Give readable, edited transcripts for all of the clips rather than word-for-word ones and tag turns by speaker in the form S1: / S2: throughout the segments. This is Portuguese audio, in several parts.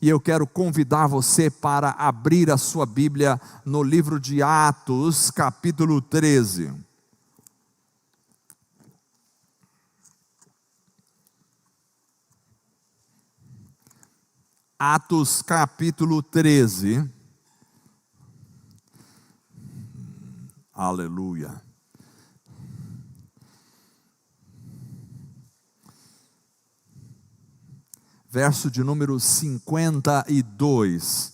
S1: E eu quero convidar você para abrir a sua Bíblia no livro de Atos, capítulo 13. Atos, capítulo 13. Aleluia. Verso de número 52.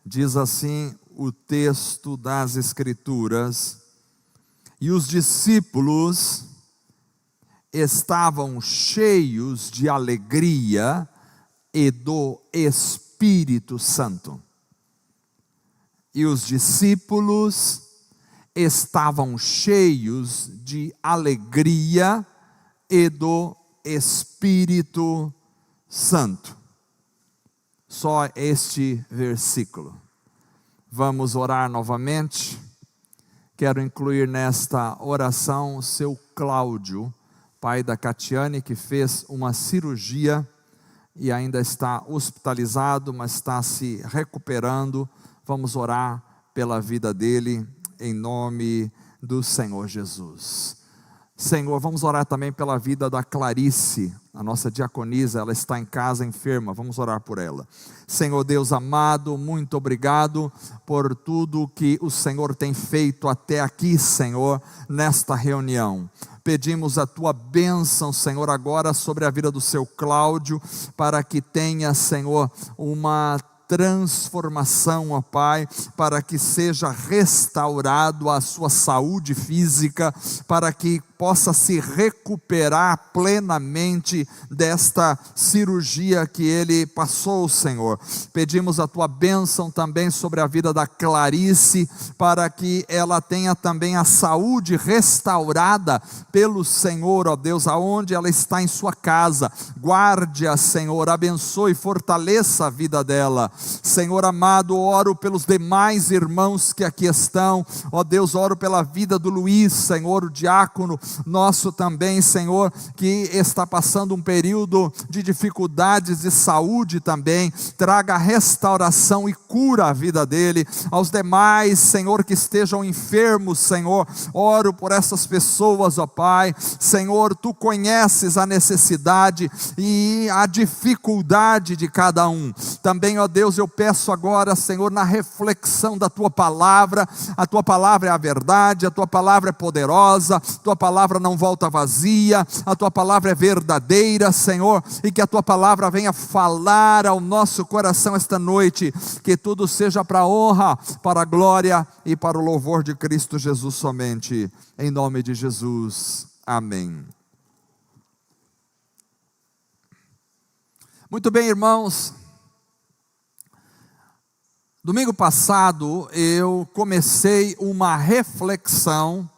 S1: Diz assim o texto das Escrituras: e os discípulos estavam cheios de alegria e do Espírito Santo. E os discípulos estavam cheios de alegria e do Espírito Santo. Só este versículo. Vamos orar novamente. Quero incluir nesta oração o seu Cláudio, pai da Catiane, que fez uma cirurgia e ainda está hospitalizado, mas está se recuperando. Vamos orar pela vida dele, em nome do Senhor Jesus. Senhor, vamos orar também pela vida da Clarice, a nossa diaconisa. Ela está em casa enferma, vamos orar por ela. Senhor Deus amado, muito obrigado por tudo que o Senhor tem feito até aqui, Senhor, nesta reunião. Pedimos a tua bênção, Senhor, agora sobre a vida do seu Cláudio, para que tenha, Senhor, uma transformação, ó Pai, para que seja restaurado a sua saúde física, para que possa se recuperar plenamente desta cirurgia que ele passou, Senhor. Pedimos a tua bênção também sobre a vida da Clarice, para que ela tenha também a saúde restaurada pelo Senhor, ó Deus, aonde ela está em sua casa. Guarde-a, Senhor, abençoe e fortaleça a vida dela. Senhor amado, oro pelos demais irmãos que aqui estão, ó Deus, oro pela vida do Luiz, Senhor, o diácono nosso também, Senhor, que está passando um período de dificuldades de saúde também. Traga restauração e cura a vida dele. Aos demais, Senhor, que estejam enfermos, Senhor, oro por essas pessoas, ó Pai. Senhor, tu conheces a necessidade e a dificuldade de cada um. Também, ó Deus, eu peço agora, Senhor, na reflexão da tua palavra. A tua palavra é a verdade, a tua palavra é poderosa, a tua palavra não volta vazia, a tua palavra é verdadeira, Senhor, e que a tua palavra venha falar ao nosso coração esta noite, que tudo seja para a honra, para a glória e para o louvor de Cristo Jesus somente, em nome de Jesus, amém. Muito bem, irmãos, domingo passado eu comecei uma reflexão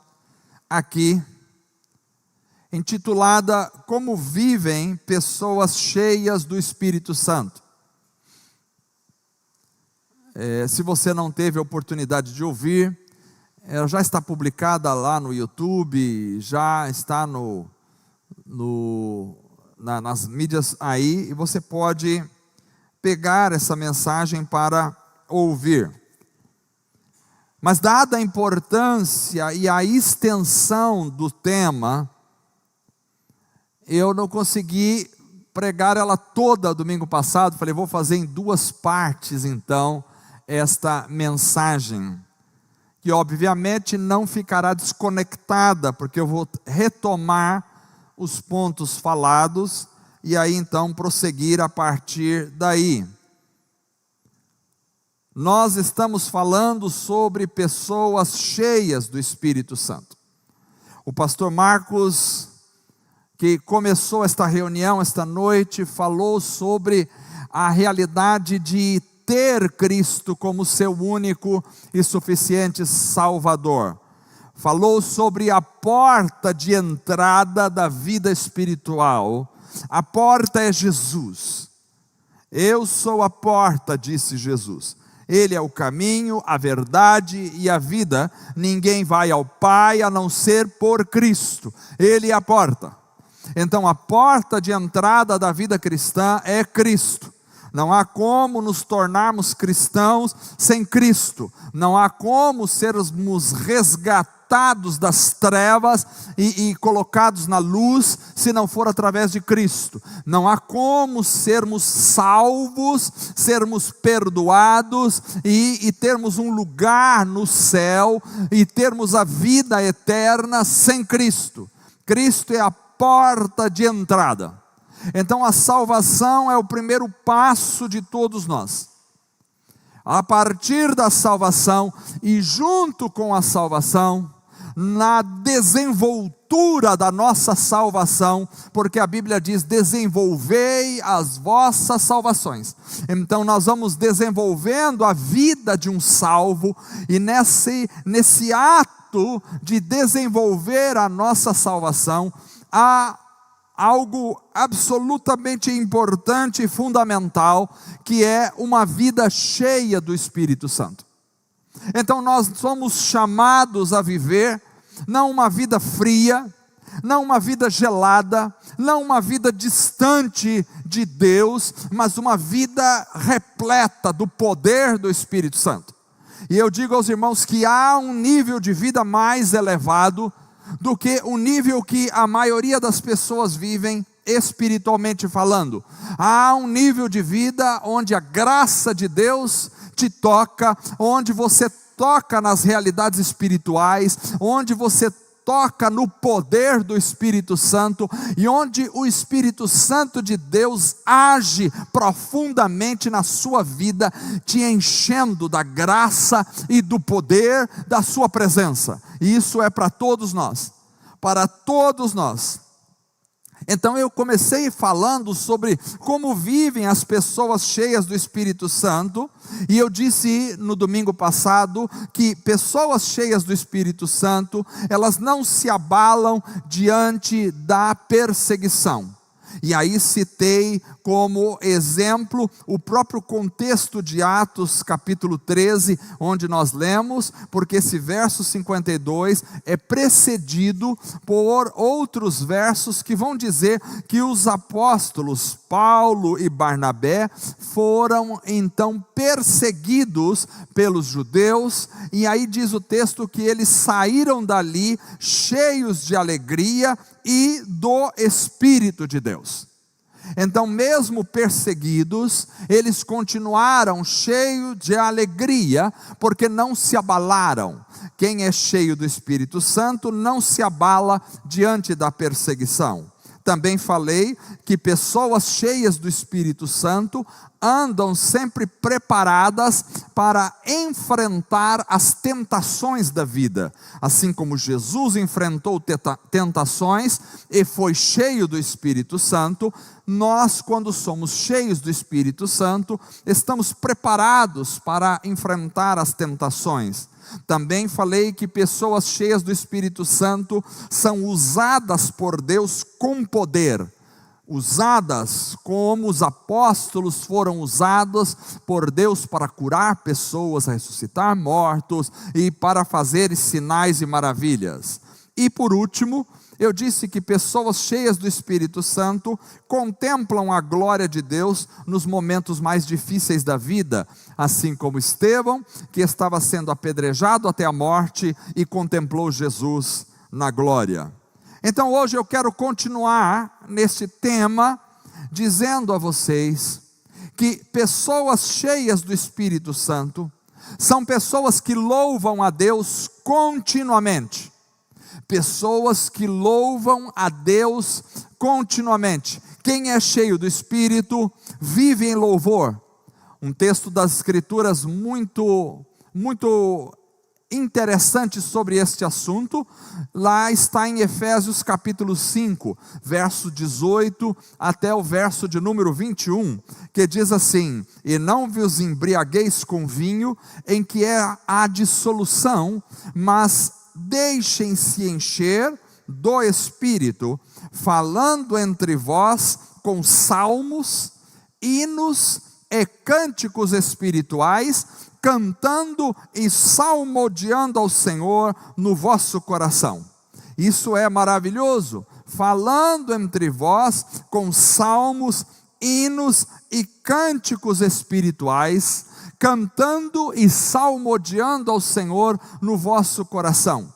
S1: aqui, intitulada Como Vivem Pessoas Cheias do Espírito Santo. Se você não teve a oportunidade de ouvir, ela já está publicada lá no YouTube, já está nas mídias aí, e você pode pegar essa mensagem para ouvir. Mas dada a importância e a extensão do tema, eu não consegui pregar ela toda domingo passado. Falei, vou fazer em duas partes então esta mensagem, que obviamente não ficará desconectada, porque eu vou retomar os pontos falados e aí então prosseguir a partir daí. Nós estamos falando sobre pessoas cheias do Espírito Santo. O pastor Marcos, que começou esta reunião esta noite, falou sobre a realidade de ter Cristo como seu único e suficiente Salvador. Falou sobre a porta de entrada da vida espiritual. A porta é Jesus. Eu sou a porta, disse Jesus. Ele é o caminho, a verdade e a vida. Ninguém vai ao Pai a não ser por Cristo. Ele é a porta. Então a porta de entrada da vida cristã é Cristo. Não há como nos tornarmos cristãos sem Cristo. Não há como sermos resgatados das trevas e colocados na luz, se não for através de Cristo. Não há como sermos salvos, sermos perdoados e termos um lugar no céu e termos a vida eterna sem Cristo. Cristo é a porta de entrada. Então a salvação é o primeiro passo de todos nós. A partir da salvação e junto com a salvação, na desenvoltura da nossa salvação, porque a Bíblia diz: desenvolvei as vossas salvações. Então nós vamos desenvolvendo a vida de um salvo, e nesse ato de desenvolver a nossa salvação, há algo absolutamente importante e fundamental, que é uma vida cheia do Espírito Santo. Então nós somos chamados a viver, não uma vida fria, não uma vida gelada, não uma vida distante de Deus, mas uma vida repleta do poder do Espírito Santo. E eu digo aos irmãos que há um nível de vida mais elevado do que o nível que a maioria das pessoas vivem espiritualmente falando. Há um nível de vida onde a graça de Deus te toca, onde você toca nas realidades espirituais, onde você toca no poder do Espírito Santo, e onde o Espírito Santo de Deus age profundamente na sua vida, te enchendo da graça e do poder da sua presença. E isso é para todos nós, para todos nós. Então eu comecei falando sobre como vivem as pessoas cheias do Espírito Santo, e eu disse no domingo passado que pessoas cheias do Espírito Santo, elas não se abalam diante da perseguição. E aí citei como exemplo o próprio contexto de Atos capítulo 13, onde nós lemos, porque esse verso 52 é precedido por outros versos que vão dizer que os apóstolos Paulo e Barnabé foram então perseguidos pelos judeus, e aí diz o texto que eles saíram dali cheios de alegria e do Espírito de Deus. Então, mesmo perseguidos, eles continuaram cheios de alegria, porque não se abalaram. Quem é cheio do Espírito Santo não se abala diante da perseguição. Também falei que pessoas cheias do Espírito Santo andam sempre preparadas para enfrentar as tentações da vida. Assim como Jesus enfrentou tentações e foi cheio do Espírito Santo, nós, quando somos cheios do Espírito Santo, estamos preparados para enfrentar as tentações. Também falei que pessoas cheias do Espírito Santo são usadas por Deus com poder, usadas como os apóstolos foram usados por Deus para curar pessoas, ressuscitar mortos e para fazer sinais e maravilhas. E por último, eu disse que pessoas cheias do Espírito Santo contemplam a glória de Deus nos momentos mais difíceis da vida, assim como Estevão, que estava sendo apedrejado até a morte e contemplou Jesus na glória. Então hoje eu quero continuar nesse tema, dizendo a vocês que pessoas cheias do Espírito Santo são pessoas que louvam a Deus continuamente. Pessoas que louvam a Deus continuamente. Quem é cheio do Espírito vive em louvor. Um texto das Escrituras muito interessante sobre este assunto, lá está em Efésios capítulo 5, verso 18 até o verso de número 21, que diz assim: e não vos embriagueis com vinho, em que é a dissolução, mas deixem-se encher do Espírito, falando entre vós com salmos, hinos e cânticos espirituais, cantando e salmodiando ao Senhor no vosso coração. Isso é maravilhoso. falando entre vós com salmos, hinos e cânticos espirituais, cantando e salmodiando ao Senhor no vosso coração.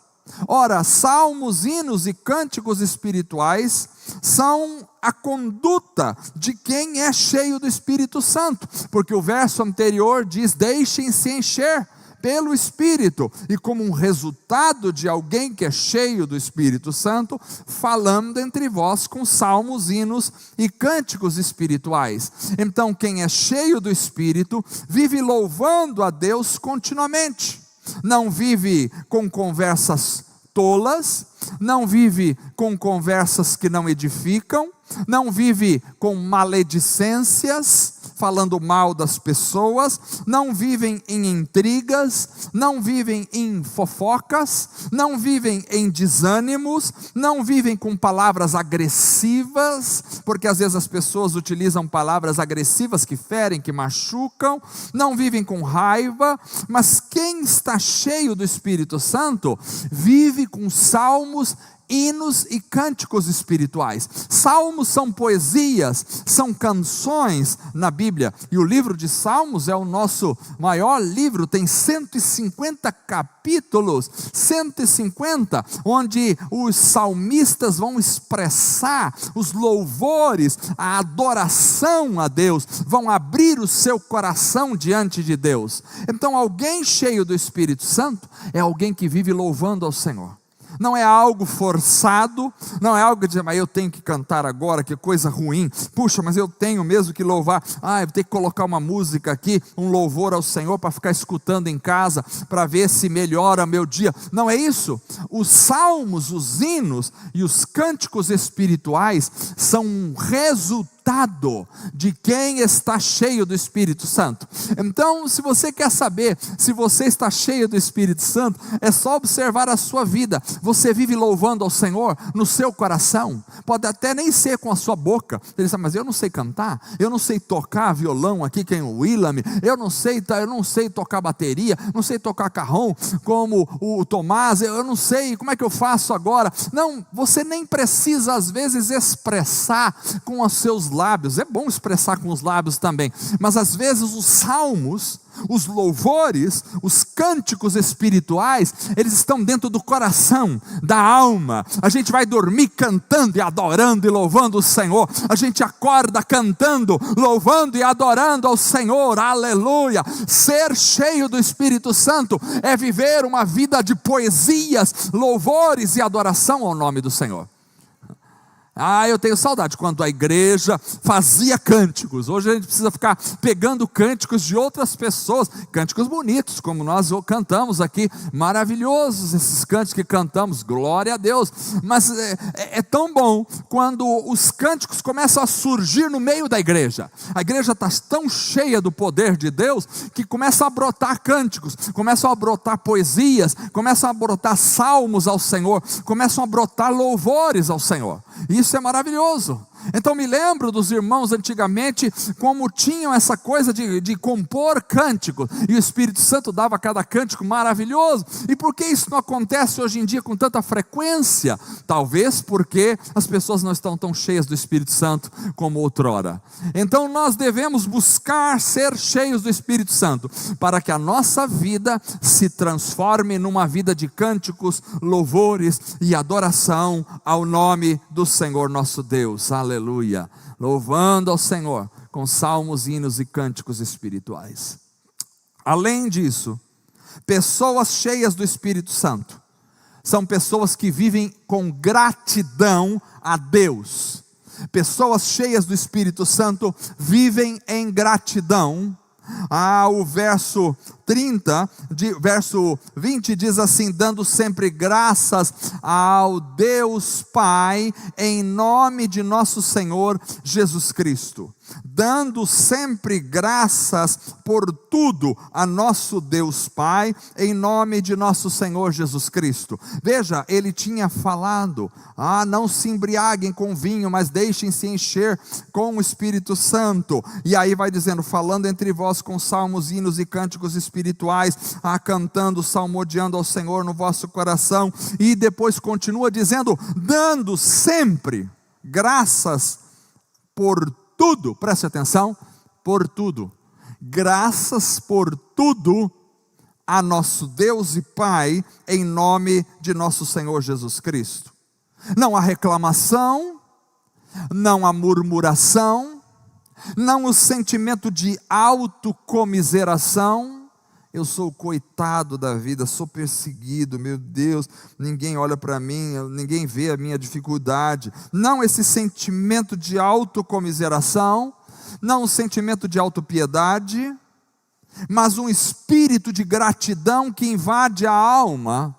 S1: Ora, salmos, hinos e cânticos espirituais são a conduta de quem é cheio do Espírito Santo, porque o verso anterior diz: deixem-se encher pelo Espírito, e como um resultado de alguém que é cheio do Espírito Santo, falando entre vós com salmos, hinos e cânticos espirituais. Então, quem é cheio do Espírito vive louvando a Deus continuamente, não vive com conversas tolas, não vive com conversas que não edificam, não vive com maledicências, falando mal das pessoas, não vivem em intrigas, não vivem em fofocas, não vivem em desânimos, não vivem com palavras agressivas, porque às vezes as pessoas utilizam palavras agressivas que ferem, que machucam, não vivem com raiva, mas quem está cheio do Espírito Santo, vive com salmos, hinos e cânticos espirituais. Salmos são poesias, são canções na Bíblia, e o livro de Salmos é o nosso maior livro, tem 150 capítulos, 150, onde os salmistas vão expressar os louvores, a adoração a Deus, vão abrir o seu coração diante de Deus. Então, alguém cheio do Espírito Santo é alguém que vive louvando ao Senhor. Não é algo forçado, não é algo de dizer, mas eu tenho que cantar agora, que coisa ruim, puxa, mas eu tenho mesmo que louvar, eu vou ter que colocar uma música aqui, um louvor ao Senhor para ficar escutando em casa, para ver se melhora meu dia. Não é isso. Os salmos, os hinos e os cânticos espirituais são um resultado de quem está cheio do Espírito Santo. Então, se você quer saber se você está cheio do Espírito Santo, é só observar a sua vida. Você vive louvando ao Senhor no seu coração? Pode até nem ser com a sua boca. Ele diz, mas eu não sei cantar, eu não sei tocar violão aqui, quem é o Willam, eu não sei tocar bateria, não sei tocar carrom como o Tomás, eu não sei, como é que eu faço agora? Não, você nem precisa às vezes expressar com os seus lábios, é bom expressar com os lábios também, mas às vezes os salmos, os louvores, os cânticos espirituais, eles estão dentro do coração, da alma. A gente vai dormir cantando e adorando e louvando o Senhor, a gente acorda cantando, louvando e adorando ao Senhor, aleluia. Ser cheio do Espírito Santo é viver uma vida de poesias, louvores e adoração ao nome do Senhor. Eu tenho saudade quando a igreja fazia cânticos. Hoje a gente precisa ficar pegando cânticos de outras pessoas, cânticos bonitos, como nós cantamos aqui, maravilhosos esses cânticos que cantamos, glória a Deus. Mas é tão bom quando os cânticos começam a surgir no meio da igreja. A igreja está tão cheia do poder de Deus que começam a brotar cânticos, começam a brotar poesias, começam a brotar salmos ao Senhor, começam a brotar louvores ao Senhor. Isso é maravilhoso. Então me lembro dos irmãos antigamente, como tinham essa coisa de compor cânticos, e o Espírito Santo dava cada cântico maravilhoso. E por que isso não acontece hoje em dia com tanta frequência? Talvez porque as pessoas não estão tão cheias do Espírito Santo como outrora. Então nós devemos buscar ser cheios do Espírito Santo, para que a nossa vida se transforme numa vida de cânticos, louvores e adoração ao nome do Senhor nosso Deus. Aleluia, louvando ao Senhor com salmos, hinos e cânticos espirituais. Além disso, pessoas cheias do Espírito Santo são pessoas que vivem com gratidão a Deus. Pessoas cheias do Espírito Santo vivem em gratidão. O verso 30, verso 20 diz assim: dando sempre graças ao Deus Pai, em nome de nosso Senhor Jesus Cristo. Dando sempre graças por tudo a nosso Deus Pai, em nome de nosso Senhor Jesus Cristo. Veja, ele tinha falado, não se embriaguem com vinho, mas deixem-se encher com o Espírito Santo. E aí vai dizendo, falando entre vós com salmos, hinos e cânticos espirituais, espirituais, cantando, salmodiando ao Senhor no vosso coração. E depois continua dizendo, dando sempre graças por tudo, preste atenção, por tudo, graças por tudo a nosso Deus e Pai, em nome de nosso Senhor Jesus Cristo. Não há reclamação, não há murmuração, não o sentimento de autocomiseração. Eu sou o coitado da vida, sou perseguido, meu Deus, ninguém olha para mim, ninguém vê a minha dificuldade. Não esse sentimento de autocomiseração, não o sentimento de autopiedade, mas um espírito de gratidão que invade a alma.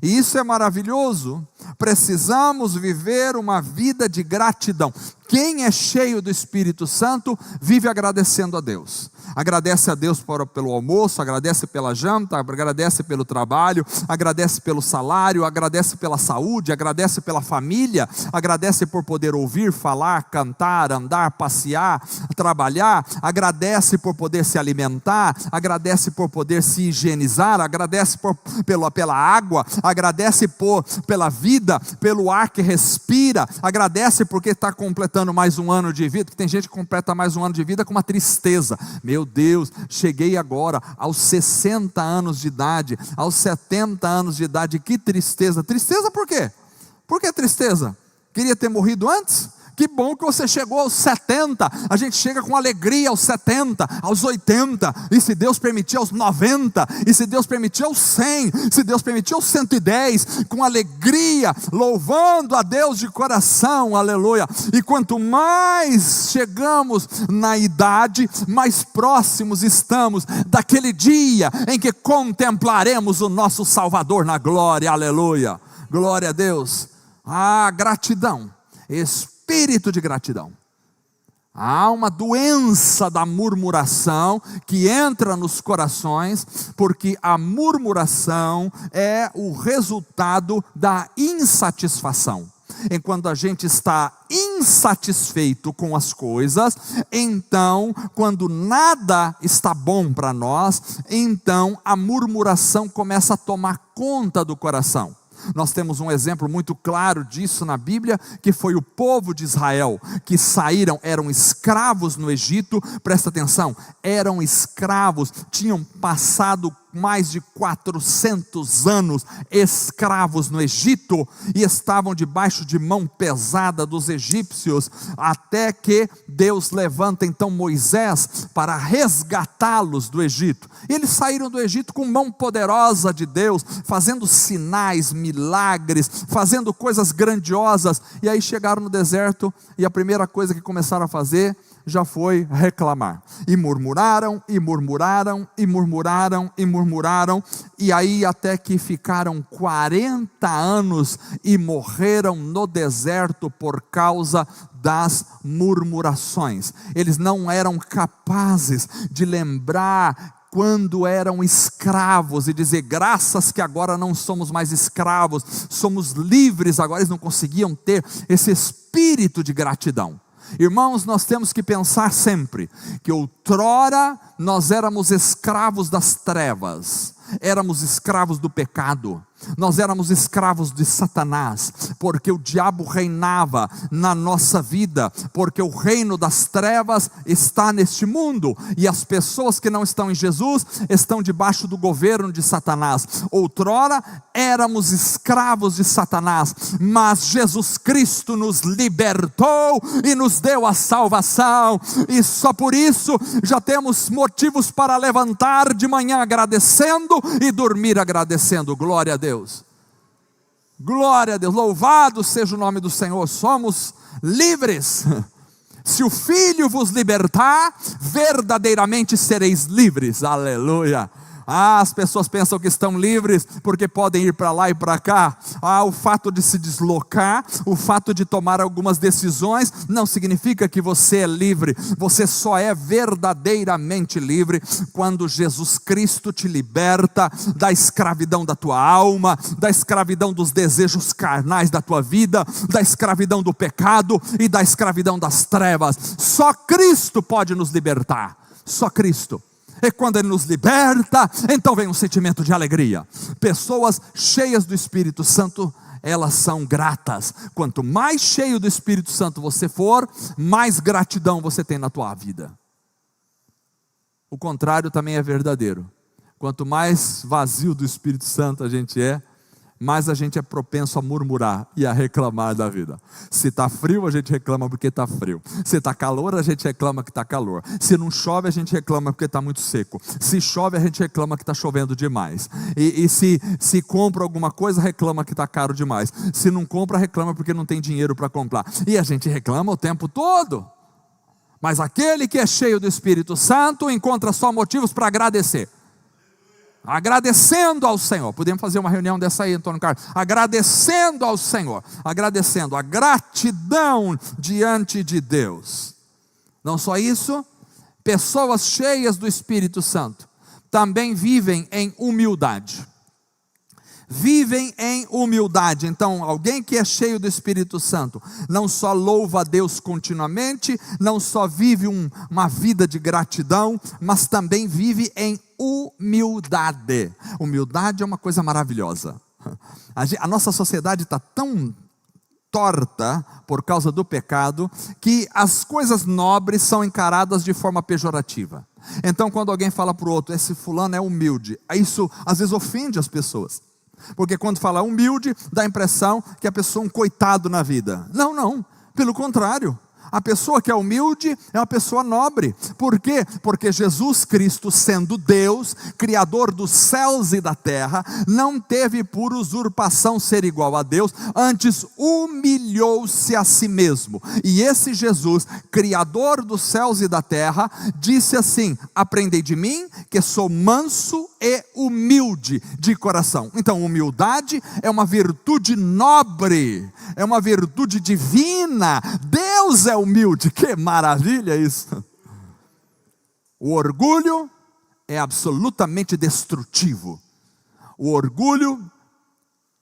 S1: E isso é maravilhoso. Precisamos viver uma vida de gratidão. Quem é cheio do Espírito Santo vive agradecendo a Deus. Agradece a Deus pelo almoço, agradece pela janta, agradece pelo trabalho, agradece pelo salário, agradece pela saúde, agradece pela família, agradece por poder ouvir, falar, cantar, andar, passear, trabalhar, agradece por poder se alimentar, agradece por poder se higienizar, agradece pela água, agradece pela vida, pelo ar que respira, agradece porque está completando mais um ano de vida, porque tem gente que completa mais um ano de vida com uma tristeza. Meu Deus, cheguei agora aos 60 anos de idade, aos 70 anos de idade, que tristeza. Tristeza por quê? Por que tristeza? Queria ter morrido antes? Que bom que você chegou aos 70, a gente chega com alegria aos 70, aos 80, e se Deus permitir aos 90, e se Deus permitir aos 100, se Deus permitir aos 110, com alegria, louvando a Deus de coração, aleluia. E quanto mais chegamos na idade, mais próximos estamos daquele dia em que contemplaremos o nosso Salvador na glória, aleluia, glória a Deus. Gratidão, espírito de gratidão. Há uma doença da murmuração que entra nos corações, porque a murmuração é o resultado da insatisfação. Enquanto a gente está insatisfeito com as coisas, então, quando nada está bom para nós, então a murmuração começa a tomar conta do coração. Nós temos um exemplo muito claro disso na Bíblia, que foi o povo de Israel, que saíram, eram escravos no Egito. Presta atenção, eram escravos, tinham passado mais de 400 anos escravos no Egito, e estavam debaixo de mão pesada dos egípcios, até que Deus levanta então Moisés para resgatá-los do Egito. Eles saíram do Egito com mão poderosa de Deus, fazendo sinais, milagres, fazendo coisas grandiosas, e aí chegaram no deserto, e a primeira coisa que começaram a fazer já foi reclamar, e murmuraram, e murmuraram, e murmuraram, e murmuraram, e aí até que ficaram 40 anos e morreram no deserto por causa das murmurações. Eles não eram capazes de lembrar quando eram escravos e dizer, graças que agora não somos mais escravos, somos livres agora. Eles não conseguiam ter esse espírito de gratidão. Irmãos, nós temos que pensar sempre que outrora nós éramos escravos das trevas, éramos escravos do pecado, nós éramos escravos de Satanás, porque o diabo reinava na nossa vida, porque o reino das trevas está neste mundo, e as pessoas que não estão em Jesus estão debaixo do governo de Satanás. Outrora éramos escravos de Satanás, mas Jesus Cristo nos libertou e nos deu a salvação, e só por isso já temos motivos para levantar de manhã agradecendo e dormir agradecendo. Glória a Deus. Glória a Deus, louvado seja o nome do Senhor. Somos livres. Se o Filho vos libertar, verdadeiramente sereis livres. Aleluia. As pessoas pensam que estão livres porque podem ir para lá e para cá. O fato de se deslocar, o fato de tomar algumas decisões, não significa que você é livre. Você só é verdadeiramente livre quando Jesus Cristo te liberta da escravidão da tua alma, da escravidão dos desejos carnais da tua vida, da escravidão do pecado e da escravidão das trevas. Só Cristo pode nos libertar. Só Cristo. E quando Ele nos liberta, então vem um sentimento de alegria. Pessoas cheias do Espírito Santo, elas são gratas. Quanto mais cheio do Espírito Santo você for, mais gratidão você tem na tua vida. O contrário também é verdadeiro. Quanto mais vazio do Espírito Santo a gente é, mais a gente é propenso a murmurar e a reclamar da vida. Se está frio, a gente reclama porque está frio. Se está calor, a gente reclama que está calor. Se não chove, a gente reclama porque está muito seco. Se chove, a gente reclama que está chovendo demais. E se compra alguma coisa, reclama que está caro demais. Se não compra, reclama porque não tem dinheiro para comprar. E a gente reclama o tempo todo. Mas aquele que é cheio do Espírito Santo encontra só motivos para agradecer. Agradecendo ao Senhor. Podemos fazer uma reunião dessa aí, Antônio Carlos. Agradecendo ao Senhor. Agradecendo a gratidão diante de Deus. Não só isso, pessoas cheias do Espírito Santo também vivem em humildade. Vivem em humildade. Então, alguém que é cheio do Espírito Santo não só louva a Deus continuamente, não só vive uma vida de gratidão, mas também vive em humildade. Humildade é uma coisa maravilhosa. A nossa sociedade está tão torta por causa do pecado, que as coisas nobres são encaradas de forma pejorativa. Então, quando alguém fala para o outro, esse fulano é humilde, isso às vezes ofende as pessoas. Porque quando fala humilde, dá a impressão que a pessoa é um coitado na vida. Não, pelo contrário. A pessoa que é humilde é uma pessoa nobre. Por quê? Porque Jesus Cristo, sendo Deus, Criador dos céus e da terra, não teve por usurpação ser igual a Deus, antes humilhou-se a si mesmo. E esse Jesus, Criador dos céus e da terra, disse assim: aprendei de mim, que sou manso e humilde de coração. Então, humildade é uma virtude nobre, é uma virtude divina. Deus é humilde, que maravilha isso. O orgulho é absolutamente destrutivo. O orgulho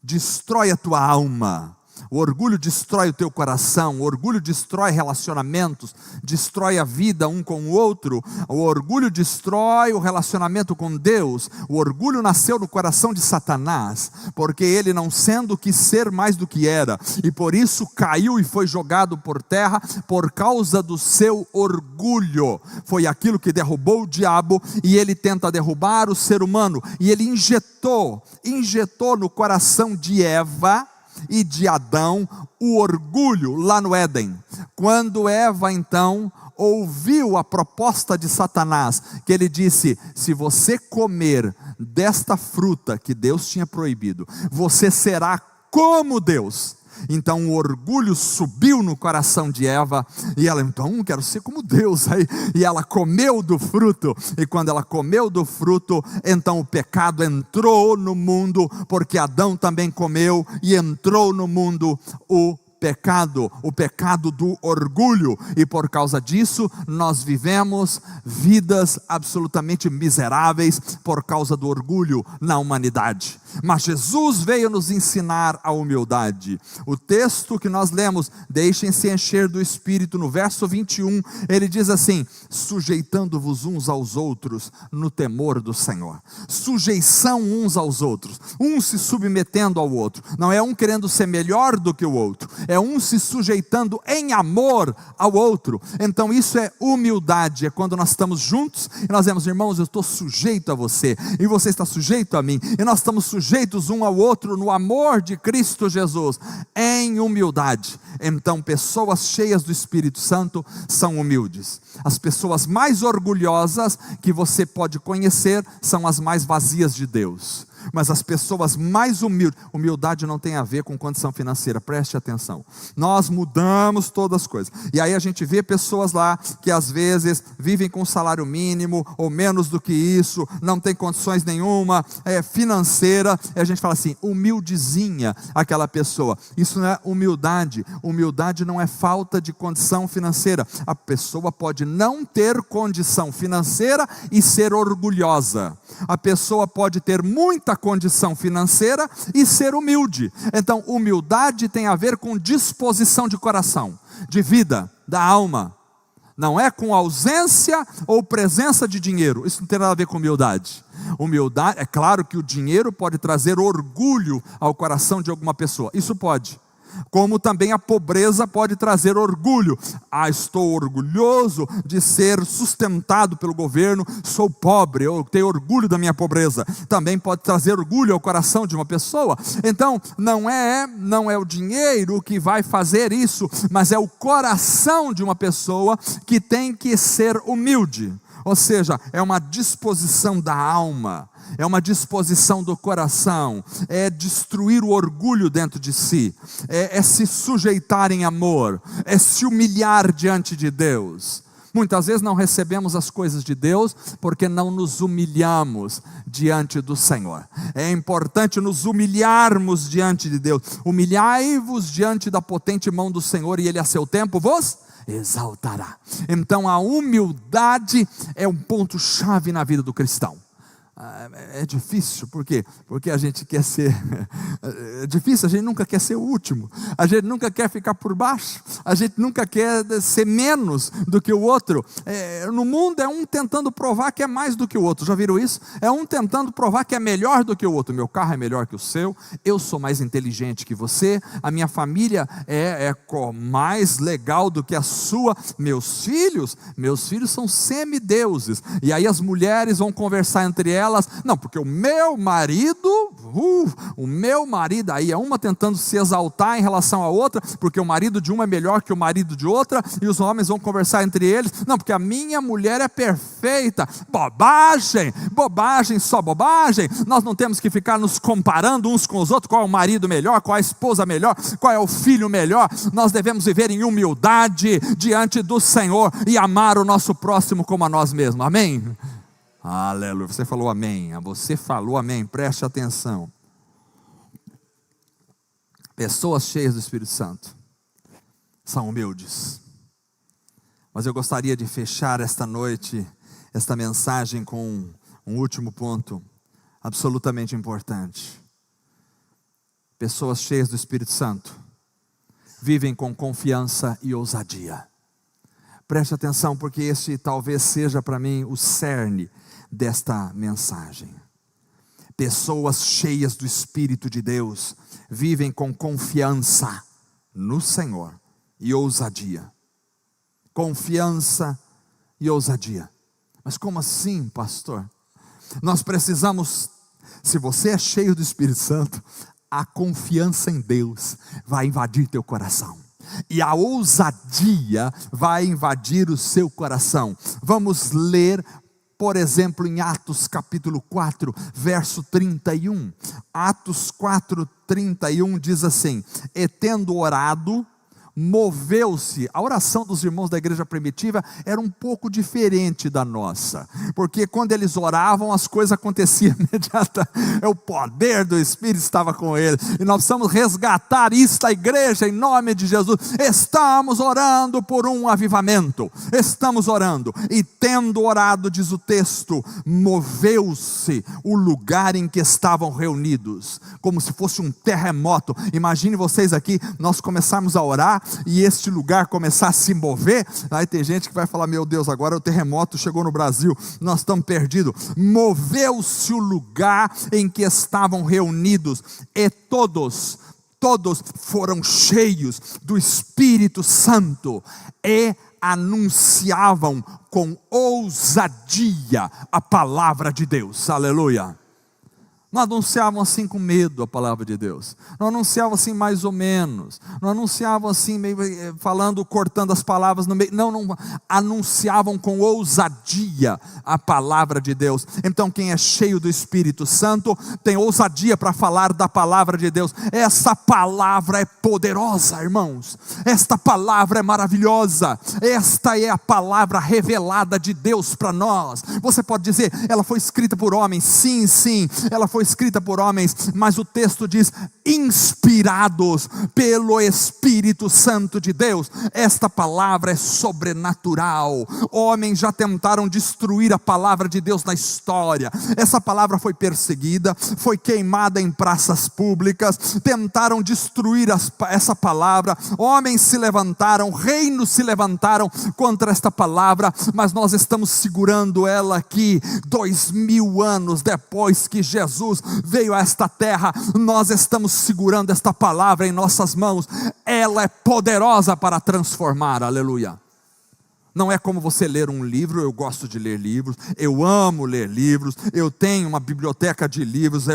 S1: destrói a tua alma. O orgulho destrói o teu coração. O orgulho destrói relacionamentos, destrói a vida um com o outro. O orgulho destrói o relacionamento com Deus. O orgulho nasceu no coração de Satanás, porque ele, não sendo, quis ser mais do que era, e por isso caiu e foi jogado por terra por causa do seu orgulho. Foi aquilo que derrubou o diabo, e ele tenta derrubar o ser humano, e ele injetou no coração de Eva e de Adão o orgulho lá no Éden. Quando Eva então ouviu a proposta de Satanás, que ele disse: se você comer desta fruta que Deus tinha proibido, você será como Deus. Então o orgulho subiu no coração de Eva, e ela então, quero ser como Deus. E ela comeu do fruto, e quando ela comeu do fruto, então o pecado entrou no mundo, porque Adão também comeu, e entrou no mundo o pecado do orgulho, e por causa disso nós vivemos vidas absolutamente miseráveis por causa do orgulho na humanidade. Mas Jesus veio nos ensinar a humildade. O texto que nós lemos, deixem-se encher do Espírito, no verso 21, ele diz assim: sujeitando-vos uns aos outros no temor do Senhor. Sujeição uns aos outros, um se submetendo ao outro, não é um querendo ser melhor do que o outro, é um se sujeitando em amor ao outro. Então isso é humildade, é quando nós estamos juntos e nós dizemos: irmãos, eu estou sujeito a você, e você está sujeito a mim, e nós estamos sujeitos um ao outro no amor de Cristo Jesus, em humildade. Então pessoas cheias do Espírito Santo são humildes. As pessoas mais orgulhosas que você pode conhecer são as mais vazias de Deus. Mas as pessoas mais humildes, humildade não tem a ver com condição financeira, preste atenção. Nós mudamos todas as coisas. E aí a gente vê pessoas lá que às vezes vivem com salário mínimo ou menos do que isso, não tem condições nenhuma financeira, e a gente fala assim: humildezinha aquela pessoa. Isso não é humildade. Humildade não é falta de condição financeira. A pessoa pode não ter condição financeira e ser orgulhosa. A pessoa pode ter muita condição financeira e ser humilde. Então humildade tem a ver com disposição de coração, de vida, da alma. Não é com ausência ou presença de dinheiro. Isso não tem nada a ver com humildade. Humildade, é claro que o dinheiro pode trazer orgulho ao coração de alguma pessoa. Isso pode. Como também a pobreza pode trazer orgulho. Estou orgulhoso de ser sustentado pelo governo, sou pobre, eu tenho orgulho da minha pobreza. Também pode trazer orgulho ao coração de uma pessoa. Então, não é o dinheiro que vai fazer isso, mas é o coração de uma pessoa que tem que ser humilde. Ou seja, é uma disposição da alma, é uma disposição do coração, é destruir o orgulho dentro de si, é se sujeitar em amor, é se humilhar diante de Deus. Muitas vezes não recebemos as coisas de Deus porque não nos humilhamos diante do Senhor. É importante nos humilharmos diante de Deus. Humilhai-vos diante da potente mão do Senhor e Ele a seu tempo vos exaltará. Então a humildade é um ponto-chave na vida do cristão. É difícil, por quê? Porque a gente quer ser, é difícil, a gente nunca quer ser o último, a gente nunca quer ficar por baixo, a gente nunca quer ser menos do que o outro. No mundo é um tentando provar que é mais do que o outro, já viram isso? É um tentando provar que é melhor do que o outro. Meu carro é melhor que o seu, eu sou mais inteligente que você, a minha família é mais legal do que a sua. Meus filhos são semideuses, e aí as mulheres vão conversar entre elas. Não, porque o meu marido, aí é uma tentando se exaltar em relação à outra, porque o marido de uma é melhor que o marido de outra, e os homens vão conversar entre eles. Não, porque a minha mulher é perfeita. Bobagem, só bobagem. Nós não temos que ficar nos comparando uns com os outros, qual é o marido melhor, qual é a esposa melhor, qual é o filho melhor. Nós devemos viver em humildade diante do Senhor e amar o nosso próximo como a nós mesmos. Amém? Aleluia, você falou amém, preste atenção. Pessoas cheias do Espírito Santo são humildes. Mas eu gostaria de fechar esta noite, esta mensagem com um último ponto absolutamente importante. Pessoas cheias do Espírito Santo vivem com confiança e ousadia. Preste atenção, porque esse talvez seja para mim o cerne desta mensagem. Pessoas cheias do Espírito de Deus vivem com confiança no Senhor e ousadia. Confiança e ousadia. Mas como assim, pastor? Nós precisamos, se você é cheio do Espírito Santo, a confiança em Deus vai invadir teu coração. E a ousadia vai invadir o seu coração. Vamos ler, por exemplo, em Atos capítulo 4, verso 31. Atos 4, 31 diz assim: e tendo orado, moveu-se. A oração dos irmãos da igreja primitiva era um pouco diferente da nossa, porque quando eles oravam as coisas aconteciam imediatamente. O poder do Espírito estava com eles, e nós precisamos resgatar isso da igreja em nome de Jesus. Estamos orando por um avivamento, estamos orando, e tendo orado, diz o texto, moveu-se o lugar em que estavam reunidos, como se fosse um terremoto. Imagine vocês aqui, nós começarmos a orar e este lugar começar a se mover. Aí tem gente que vai falar: meu Deus, agora o terremoto chegou no Brasil, nós estamos perdidos. Moveu-se o lugar em que estavam reunidos, e todos foram cheios do Espírito Santo e anunciavam com ousadia a palavra de Deus. Aleluia. Não anunciavam assim com medo a palavra de Deus, não anunciavam assim mais ou menos, não anunciavam assim meio falando, cortando as palavras no meio, não, anunciavam com ousadia a palavra de Deus. Então quem é cheio do Espírito Santo tem ousadia para falar da palavra de Deus. Essa palavra é poderosa, irmãos, esta palavra é maravilhosa, esta é a palavra revelada de Deus para nós. Você pode dizer: ela foi escrita por homens, sim, ela foi foi escrita por homens, mas o texto diz, inspirados pelo Espírito Santo de Deus. Esta palavra é sobrenatural. Homens já tentaram destruir a palavra de Deus na história. Essa palavra foi perseguida, foi queimada em praças públicas, tentaram destruir essa palavra. Homens se levantaram, reinos se levantaram contra esta palavra, mas nós estamos segurando ela aqui, 2000 anos depois que Jesus veio a esta terra. Nós estamos segurando esta palavra em nossas mãos. Ela é poderosa para transformar, aleluia. Não é como você ler um livro. Eu gosto de ler livros, eu amo ler livros, eu tenho uma biblioteca de livros,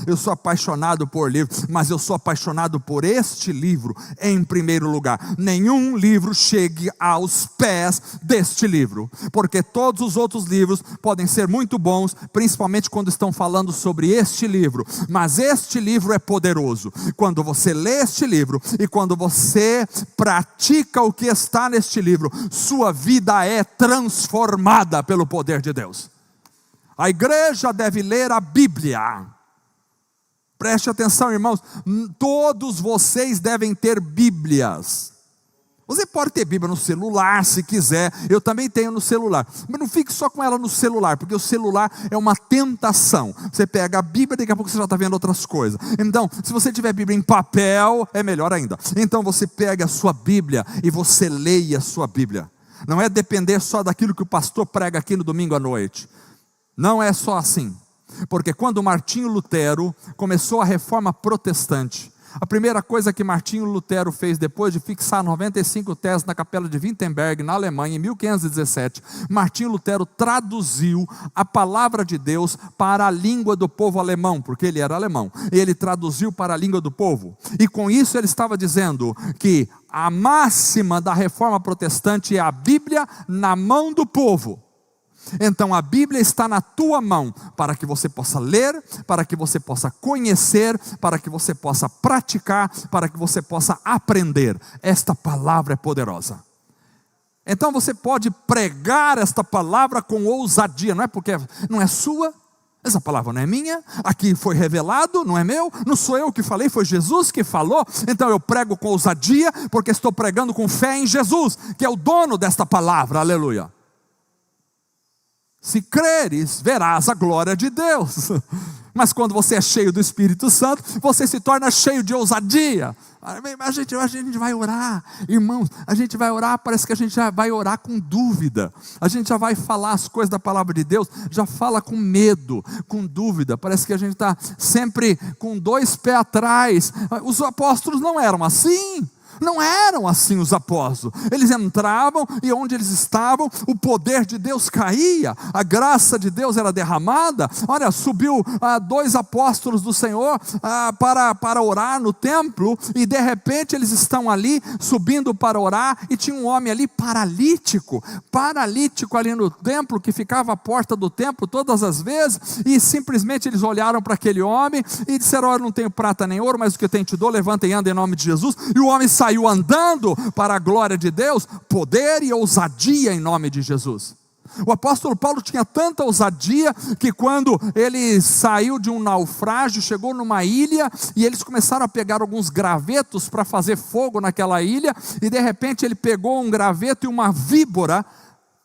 S1: eu sou apaixonado por livros, mas eu sou apaixonado por este livro em primeiro lugar. Nenhum livro chegue aos pés deste livro, porque todos os outros livros podem ser muito bons, principalmente quando estão falando sobre este livro, mas este livro é poderoso. Quando você lê este livro e quando você pratica o que está neste livro, sua vida é transformada pelo poder de Deus. A igreja deve ler a Bíblia. Preste atenção, irmãos, todos vocês devem ter Bíblias. Você pode ter Bíblia no celular se quiser, eu também tenho no celular, mas não fique só com ela no celular, porque o celular é uma tentação. Você pega a Bíblia, daqui a pouco você já está vendo outras coisas. Então, se você tiver Bíblia em papel, é melhor ainda. Então você pega a sua Bíblia e você leia a sua Bíblia. Não é depender só daquilo que o pastor prega aqui no domingo à noite. Não é só assim. Porque quando Martinho Lutero começou a reforma protestante, a primeira coisa que Martinho Lutero fez, depois de fixar 95 teses na capela de Wittenberg, na Alemanha, em 1517, Martinho Lutero traduziu a palavra de Deus para a língua do povo alemão, porque ele era alemão. Ele traduziu para a língua do povo. E com isso ele estava dizendo que a máxima da reforma protestante é a Bíblia na mão do povo. Então a Bíblia está na tua mão, para que você possa ler, para que você possa conhecer, para que você possa praticar, para que você possa aprender. Esta palavra é poderosa. Então você pode pregar esta palavra com ousadia, não é porque não é sua, essa palavra não é minha, aqui foi revelado, não é meu, não sou eu que falei, foi Jesus que falou. Então eu prego com ousadia, porque estou pregando com fé em Jesus, que é o dono desta palavra, aleluia. Se creres, verás a glória de Deus. Mas quando você é cheio do Espírito Santo, você se torna cheio de ousadia. A gente vai orar, irmãos, a gente vai orar, parece que a gente já vai orar com dúvida. A gente já vai falar as coisas da palavra de Deus, já fala com medo, com dúvida. Parece que a gente está sempre com dois pés atrás. Os apóstolos não eram assim. Não eram assim os apóstolos. Eles entravam e onde eles estavam, o poder de Deus caía, a graça de Deus era derramada. Olha, subiu 2 apóstolos do Senhor para orar no templo, e de repente eles estão ali subindo para orar, e tinha um homem ali paralítico ali no templo, que ficava à porta do templo todas as vezes, e simplesmente eles olharam para aquele homem e disseram: olha, não tenho prata nem ouro, mas o que eu tenho te dou, levanta e anda em nome de Jesus. E o homem saiu andando para a glória de Deus, poder e ousadia em nome de Jesus. O apóstolo Paulo tinha tanta ousadia que quando ele saiu de um naufrágio, chegou numa ilha, e eles começaram a pegar alguns gravetos para fazer fogo naquela ilha, e de repente ele pegou um graveto e uma víbora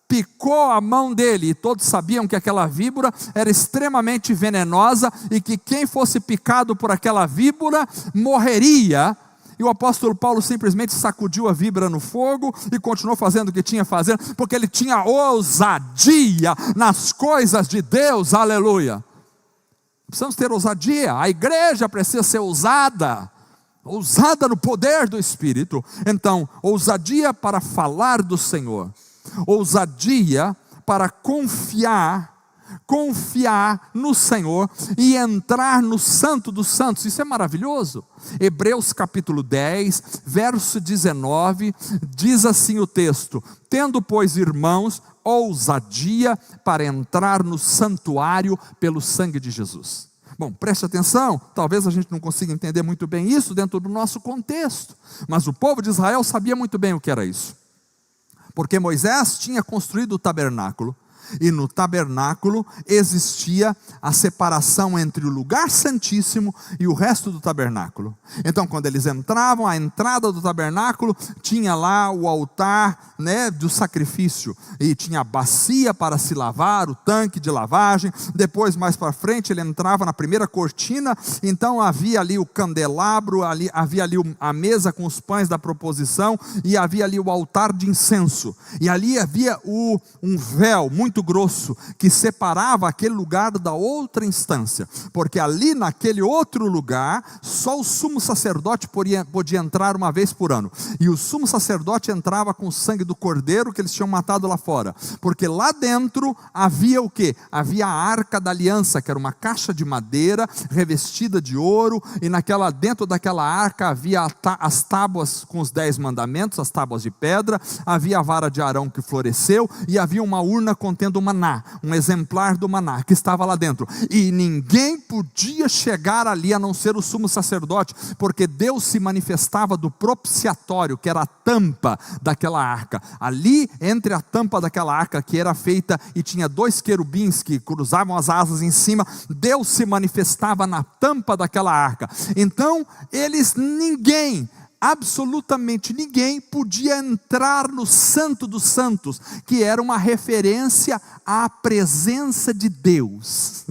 S1: picou a mão dele, e todos sabiam que aquela víbora era extremamente venenosa, e que quem fosse picado por aquela víbora morreria. E o apóstolo Paulo simplesmente sacudiu a víbora no fogo e continuou fazendo o que tinha fazendo, porque ele tinha ousadia nas coisas de Deus, aleluia. Precisamos ter ousadia, a igreja precisa ser ousada no poder do Espírito. Então, ousadia para falar do Senhor, ousadia para confiar no Senhor e entrar no Santo dos Santos. Isso é maravilhoso. Hebreus capítulo 10, verso 19, diz assim o texto: tendo, pois, irmãos, ousadia para entrar no santuário pelo sangue de Jesus. Bom, preste atenção, talvez a gente não consiga entender muito bem isso dentro do nosso contexto, mas o povo de Israel sabia muito bem o que era isso, porque Moisés tinha construído o tabernáculo, E no tabernáculo existia a separação entre o lugar santíssimo e o resto do tabernáculo. Então, quando eles entravam, a entrada do tabernáculo tinha lá o altar, do sacrifício, e tinha a bacia para se lavar, o tanque de lavagem. Depois, mais para frente, ele entrava na primeira cortina. Então havia ali o candelabro, havia ali a mesa com os pães da proposição, e havia ali o altar de incenso, e ali havia um véu muito grosso que separava aquele lugar da outra instância, porque ali naquele outro lugar só o sumo sacerdote podia entrar uma vez por ano, e o sumo sacerdote entrava com o sangue do cordeiro que eles tinham matado lá fora, porque lá dentro havia o quê? Havia a arca da aliança, que era uma caixa de madeira revestida de ouro, e dentro daquela arca havia as tábuas com os 10 mandamentos, as tábuas de pedra, havia a vara de Arão que floresceu, e havia uma urna contendo o maná, um exemplar do maná que estava lá dentro, e ninguém podia chegar ali a não ser o sumo sacerdote, porque Deus se manifestava do propiciatório, que era a tampa daquela arca. Ali entre a tampa daquela arca, que era feita e tinha 2 querubins que cruzavam as asas em cima, Deus se manifestava na tampa daquela arca. Então absolutamente ninguém podia entrar no Santo dos Santos, que era uma referência à presença de Deus.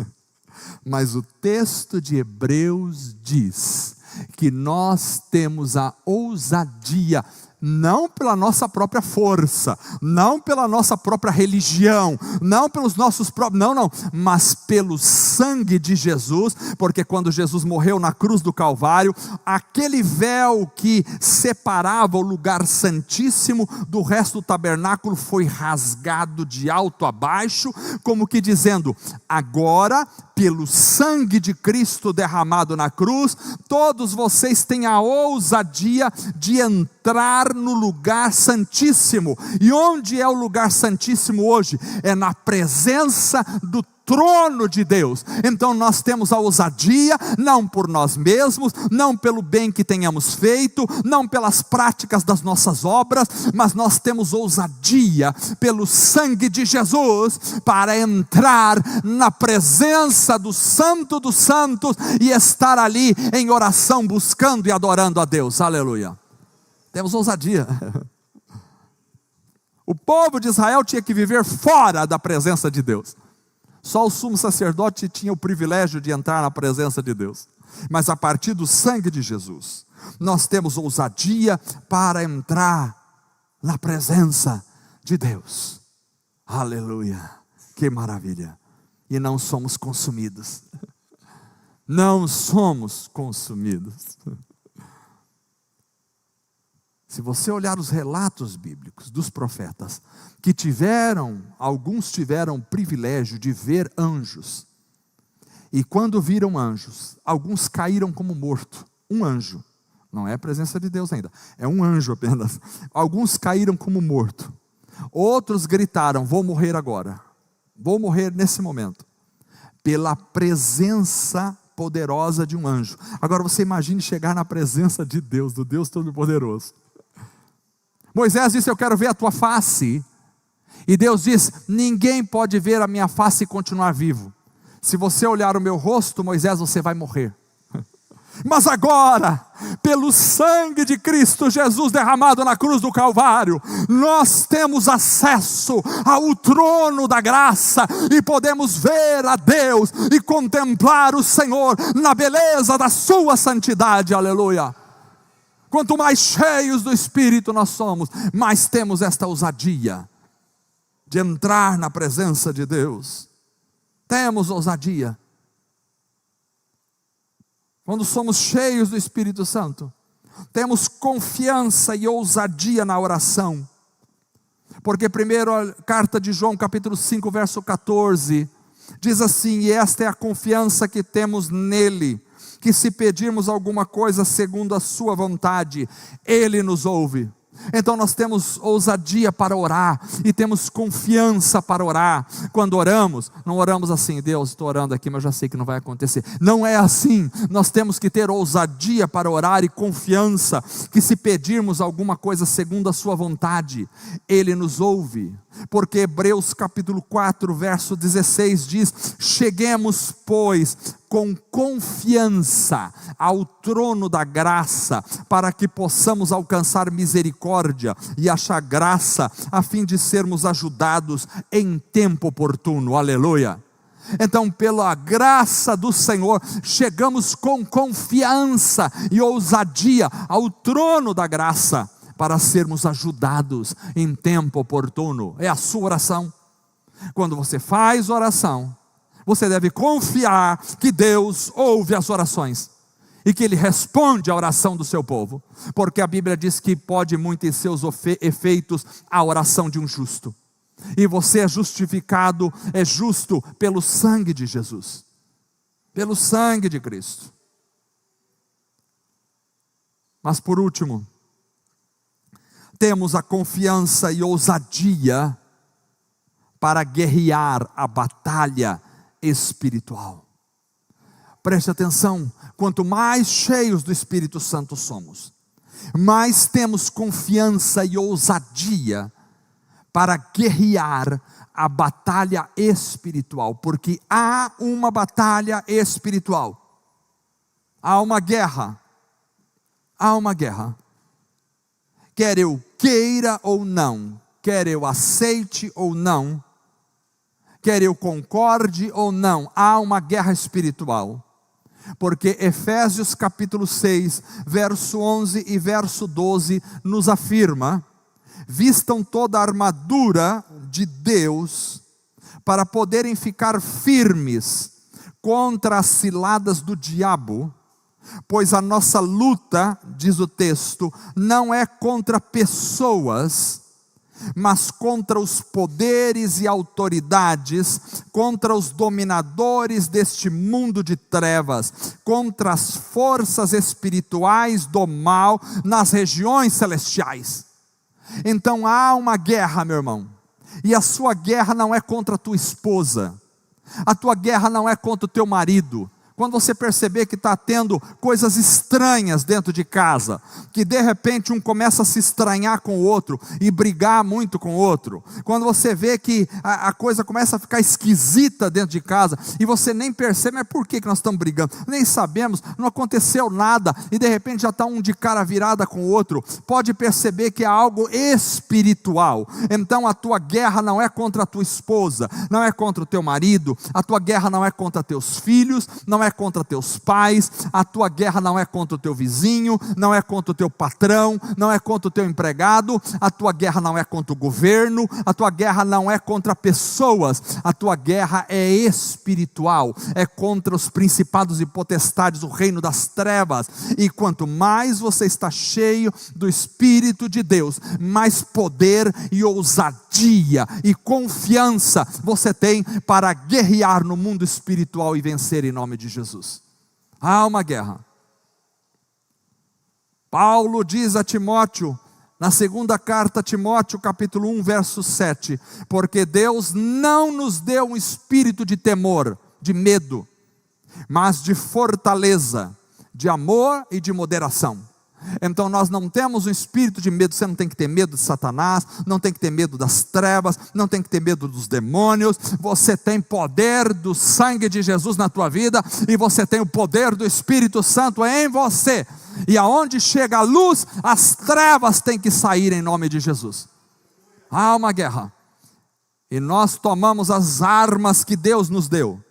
S1: Mas o texto de Hebreus diz que nós temos a ousadia, não pela nossa própria força, não pela nossa própria religião, não pelos nossos próprios, mas pelo sangue de Jesus, porque quando Jesus morreu na cruz do Calvário, aquele véu que separava o lugar santíssimo do resto do tabernáculo foi rasgado de alto a baixo, como que dizendo: agora, pelo sangue de Cristo derramado na cruz, todos vocês têm a ousadia de entrar no lugar santíssimo. E onde é o lugar santíssimo hoje? É na presença do trono de Deus. Então nós temos a ousadia, não por nós mesmos, não pelo bem que tenhamos feito, não pelas práticas das nossas obras, mas nós temos ousadia pelo sangue de Jesus para entrar na presença do Santo dos Santos e estar ali em oração, buscando e adorando a Deus. Aleluia. Temos ousadia. O povo de Israel tinha que viver fora da presença de Deus. Só o sumo sacerdote tinha o privilégio de entrar na presença de Deus. Mas a partir do sangue de Jesus, nós temos ousadia para entrar na presença de Deus. Aleluia, que maravilha. E não somos consumidos. Não somos consumidos. Se você olhar os relatos bíblicos dos profetas, que alguns tiveram o privilégio de ver anjos, e quando viram anjos, alguns caíram como morto. Um anjo, não é a presença de Deus ainda, é um anjo apenas. Alguns caíram como morto, outros gritaram: vou morrer agora, vou morrer nesse momento, pela presença poderosa de um anjo. Agora você imagine chegar na presença de Deus, do Deus Todo-Poderoso. Moisés disse: eu quero ver a tua face. E Deus diz: ninguém pode ver a minha face e continuar vivo. Se você olhar o meu rosto, Moisés, você vai morrer. Mas agora, pelo sangue de Cristo Jesus derramado na cruz do Calvário, nós temos acesso ao trono da graça e podemos ver a Deus e contemplar o Senhor na beleza da sua santidade. Aleluia. Quanto mais cheios do Espírito nós somos, mais temos esta ousadia de entrar na presença de Deus. Temos ousadia. Quando somos cheios do Espírito Santo, temos confiança e ousadia na oração. Porque primeiro a carta de João, capítulo 5, verso 14, diz assim: e esta é a confiança que temos nele, que se pedirmos alguma coisa segundo a sua vontade, Ele nos ouve. Então nós temos ousadia para orar e temos confiança para orar. Quando oramos, não oramos assim: Deus, estou orando aqui, mas eu já sei que não vai acontecer. Não é assim. Nós temos que ter ousadia para orar e confiança que, se pedirmos alguma coisa segundo a sua vontade, Ele nos ouve. Porque Hebreus capítulo 4 verso 16 diz: cheguemos pois com confiança ao trono da graça, para que possamos alcançar misericórdia e achar graça, a fim de sermos ajudados em tempo oportuno. Aleluia. Então, pela graça do Senhor, chegamos com confiança e ousadia ao trono da graça, para sermos ajudados em tempo oportuno. É a sua oração. Quando você faz oração, você deve confiar que Deus ouve as orações e que Ele responde à oração do seu povo, porque a Bíblia diz que pode muito em seus efeitos a oração de um justo. E você é justificado, é justo pelo sangue de Jesus, pelo sangue de Cristo. Mas por último, temos a confiança e ousadia para guerrear a batalha espiritual. Preste atenção: quanto mais cheios do Espírito Santo somos, mais temos confiança e ousadia para guerrear a batalha espiritual, porque há uma batalha espiritual, há uma guerra, quer eu queira ou não, quer eu aceite ou não, quer eu concorde ou não, há uma guerra espiritual. Porque Efésios capítulo 6, verso 11 e verso 12 nos afirma: vistam toda a armadura de Deus, para poderem ficar firmes contra as ciladas do diabo, pois a nossa luta, diz o texto, não é contra pessoas, mas contra os poderes e autoridades, contra os dominadores deste mundo de trevas, contra as forças espirituais do mal nas regiões celestiais. Então há uma guerra, meu irmão, e a sua guerra não é contra a tua esposa, a tua guerra não é contra o teu marido. Quando você perceber que está tendo coisas estranhas dentro de casa, que de repente um começa a se estranhar com o outro e brigar muito com o outro, quando você vê que a coisa começa a ficar esquisita dentro de casa, e você nem percebe, mas por que nós estamos brigando? Nem sabemos, não aconteceu nada, e de repente já está um de cara virada com o outro, pode perceber que é algo espiritual. Então a tua guerra não é contra a tua esposa, não é contra o teu marido, a tua guerra não é contra teus filhos, não é contra teus pais, a tua guerra não é contra o teu vizinho, não é contra o teu patrão, não é contra o teu empregado, a tua guerra não é contra o governo, a tua guerra não é contra pessoas, a tua guerra é espiritual, é contra os principados e potestades do reino das trevas. E quanto mais você está cheio do Espírito de Deus, mais poder e ousadia e confiança você tem para guerrear no mundo espiritual e vencer em nome de Jesus. Há uma guerra. Paulo diz a Timóteo, na segunda carta a Timóteo, capítulo 1, verso 7, porque Deus não nos deu um espírito de temor, de medo, mas de fortaleza, de amor e de moderação. Então nós não temos um espírito de medo. Você não tem que ter medo de Satanás, não tem que ter medo das trevas, não tem que ter medo dos demônios. Você tem poder do sangue de Jesus na tua vida, e você tem o poder do Espírito Santo em você, e aonde chega a luz, as trevas têm que sair em nome de Jesus. Há uma guerra, e nós tomamos as armas que Deus nos deu.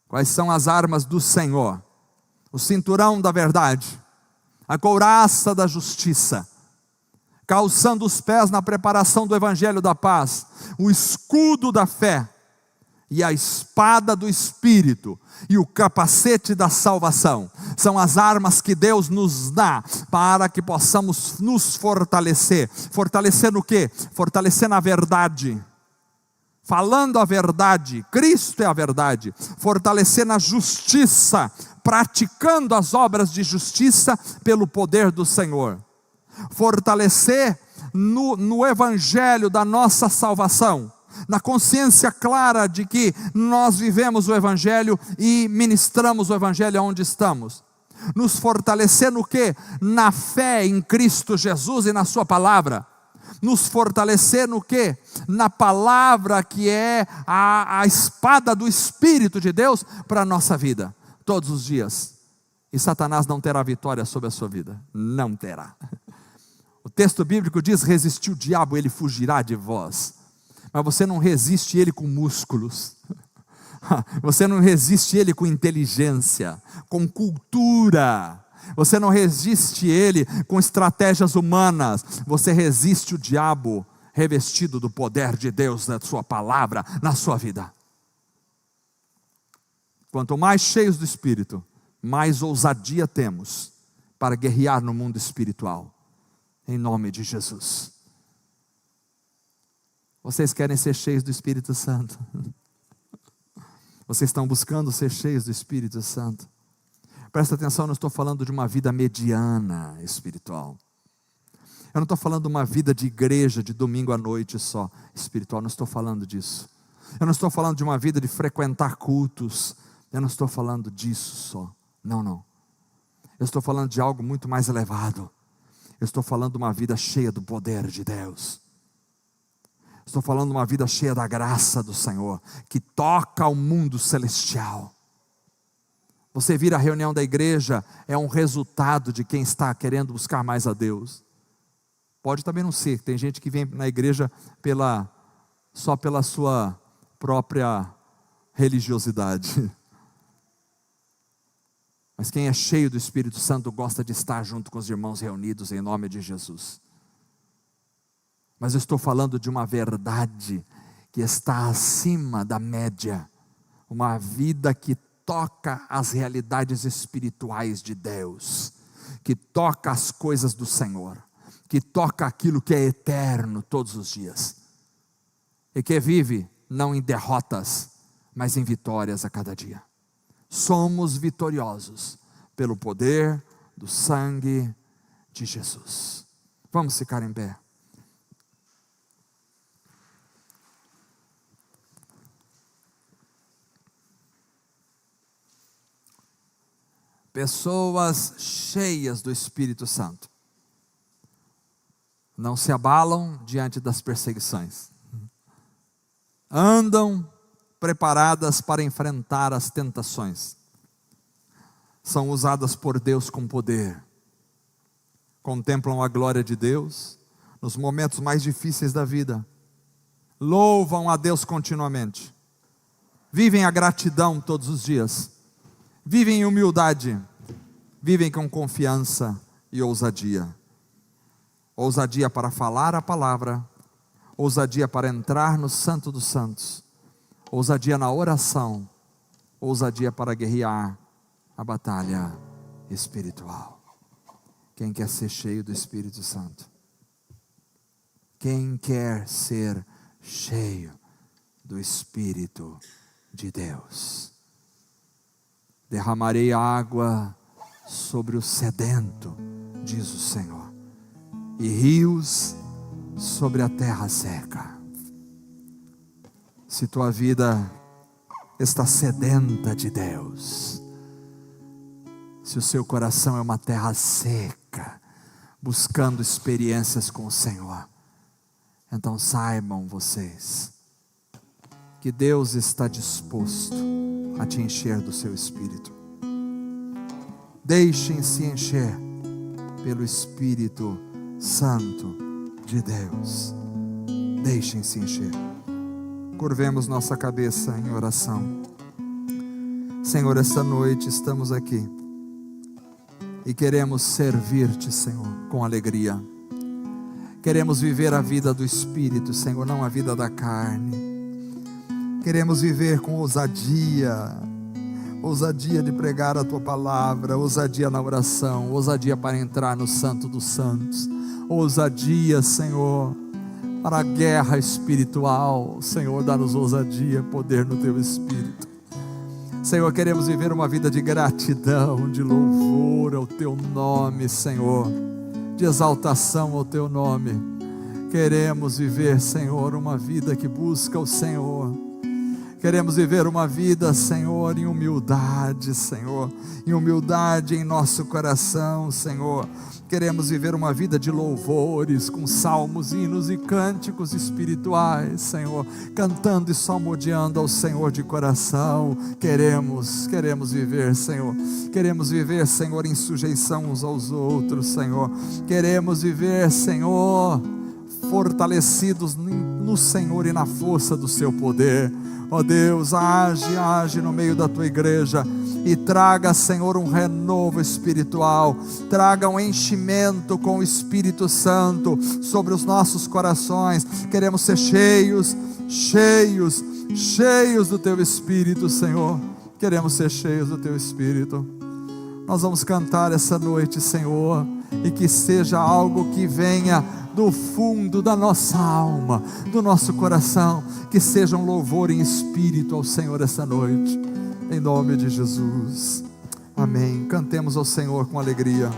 S1: Quais são as armas do Senhor? O cinturão da verdade, a couraça da justiça, calçando os pés na preparação do evangelho da paz, o escudo da fé, e a espada do Espírito, e o capacete da salvação. São as armas que Deus nos dá, para que possamos nos fortalecer. Fortalecer no quê? Fortalecer na verdade, falando a verdade, Cristo é a verdade. Fortalecer na justiça, praticando as obras de justiça pelo poder do Senhor. fortalecer no evangelho da nossa salvação, na consciência clara de que nós vivemos o evangelho e ministramos o evangelho onde estamos. Nos fortalecer no quê? Na fé em Cristo Jesus e na sua palavra. Nos fortalecer no quê? Na palavra que é a espada do Espírito de Deus para a nossa vida, todos os dias. E Satanás não terá vitória sobre a sua vida, não terá. O texto bíblico diz: resistir o diabo, ele fugirá de vós. Mas você não resiste ele com músculos, você não resiste ele com inteligência, com cultura, você não resiste ele com estratégias humanas, você resiste o diabo revestido do poder de Deus, da sua palavra, na sua vida. Quanto mais cheios do Espírito, mais ousadia temos para guerrear no mundo espiritual, em nome de Jesus. Vocês querem ser cheios do Espírito Santo? Vocês estão buscando ser cheios do Espírito Santo? Presta atenção, eu não estou falando de uma vida mediana espiritual. Eu não estou falando de uma vida de igreja, de domingo à noite só, espiritual. Não estou falando disso. Eu não estou falando de uma vida de frequentar cultos. Eu não estou falando disso só. Não, não. Eu estou falando de algo muito mais elevado. Eu estou falando de uma vida cheia do poder de Deus. Estou falando de uma vida cheia da graça do Senhor, que toca o mundo celestial. Você vir à reunião da igreja é um resultado de quem está querendo buscar mais a Deus. Pode também não ser, tem gente que vem na igreja só pela sua própria religiosidade. Mas quem é cheio do Espírito Santo gosta de estar junto com os irmãos reunidos em nome de Jesus. Mas eu estou falando de uma verdade que está acima da média, uma vida que toca as realidades espirituais de Deus, que toca as coisas do Senhor, que toca aquilo que é eterno todos os dias, e que vive não em derrotas, mas em vitórias a cada dia. Somos vitoriosos pelo poder do sangue de Jesus. Vamos ficar em pé. Pessoas cheias do Espírito Santo não se abalam diante das perseguições, andam preparadas para enfrentar as tentações, são usadas por Deus com poder, contemplam a glória de Deus nos momentos mais difíceis da vida, louvam a Deus continuamente, vivem a gratidão todos os dias, vivem em humildade, vivem com confiança e ousadia. Ousadia para falar a palavra, ousadia para entrar no Santo dos Santos, ousadia na oração, ousadia para guerrear a batalha espiritual. Quem quer ser cheio do Espírito Santo? Quem quer ser cheio do Espírito de Deus? Derramarei água sobre o sedento, diz o Senhor, e rios sobre a terra seca. Se tua vida está sedenta de Deus, se o seu coração é uma terra seca, buscando experiências com o Senhor, então saibam vocês que Deus está disposto a te encher do seu Espírito. Deixem-se encher pelo Espírito Santo de Deus. Deixem-se encher. Curvemos nossa cabeça em oração. Senhor, esta noite estamos aqui e queremos servir-te, Senhor, com alegria. Queremos viver a vida do Espírito, Senhor, não a vida da carne. Queremos viver com ousadia de pregar a tua palavra, ousadia na oração, ousadia para entrar no Santo dos Santos, ousadia, Senhor, para a guerra espiritual. Senhor, dá-nos ousadia, poder no teu Espírito. Senhor, queremos viver uma vida de gratidão, de louvor ao teu nome, Senhor, de exaltação ao teu nome. Queremos viver, Senhor, uma vida que busca o Senhor. Queremos viver uma vida, Senhor, em humildade, Senhor, em humildade em nosso coração, Senhor. Queremos viver uma vida de louvores, com salmos, hinos e cânticos espirituais, Senhor, cantando e salmodiando ao Senhor de coração. Queremos viver, Senhor. Queremos viver, Senhor, em sujeição uns aos outros, Senhor. Queremos viver, Senhor, fortalecidos no Senhor e na força do seu poder. Ó Deus, age no meio da tua igreja e traga, Senhor, um renovo espiritual, traga um enchimento com o Espírito Santo sobre os nossos corações. Queremos ser cheios do teu Espírito, Senhor. Queremos ser cheios do teu Espírito. Nós vamos cantar essa noite, Senhor, e que seja algo que venha do fundo da nossa alma, do nosso coração, que seja um louvor em espírito ao Senhor essa noite, em nome de Jesus, amém. Cantemos ao Senhor com alegria.